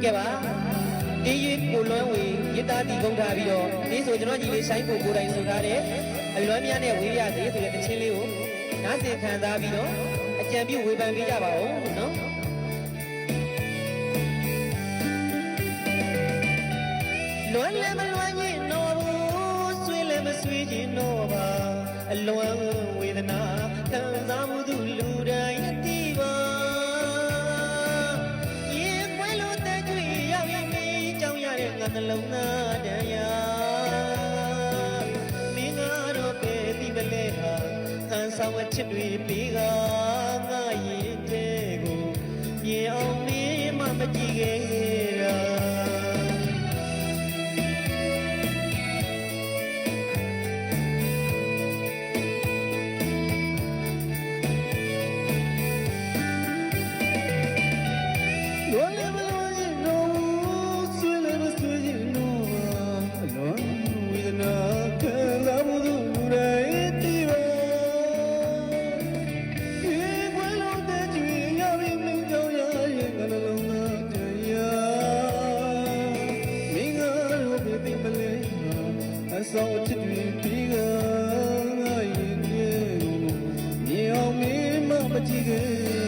ကဲ့ပါဒီရွေးကိုလွမ်းဝေရတာတီကုန်းထားပြီးတော့ဒီဆိုကျွန်တော်ညီလေးဆိုင်ကိုကိုယ်တိုင်ဆိုထားတဲ့အလွမ်းများနဲ့ဝေးရသေးဆိုတဲ့တခြင်းလေးကိုနားဆင်ခံစားပြီးတော့အကြံပြုဝေဖန်ပေးကြပါဦးနော်လွမ်းလည်းမလွမ်းရင်တော့ဘူးဆွေးလည်းမဆွေးခြင်းတော့ပါအလွမ်းဝေဒနာခံစားမှုသူလူတိုင်းသိပါရင်ခွဲလို့တဲ့ကြွေရောက်ရင်မင်းကြောင်ရတဲ့ငါနှလုံးသားတရားမင်းကတော့ပဲဒီမလဲဟာဟန်ဆောင်အချစ်တွေပေးကငါရင်တဲ့ကိုမြေအောင်မင်းမမကြည့်ခဲ့တာဆောင်းချစ်တွေပြီးကငါရင်ရဲ့မြေအောင်မင်းမကြည့်ခဲ့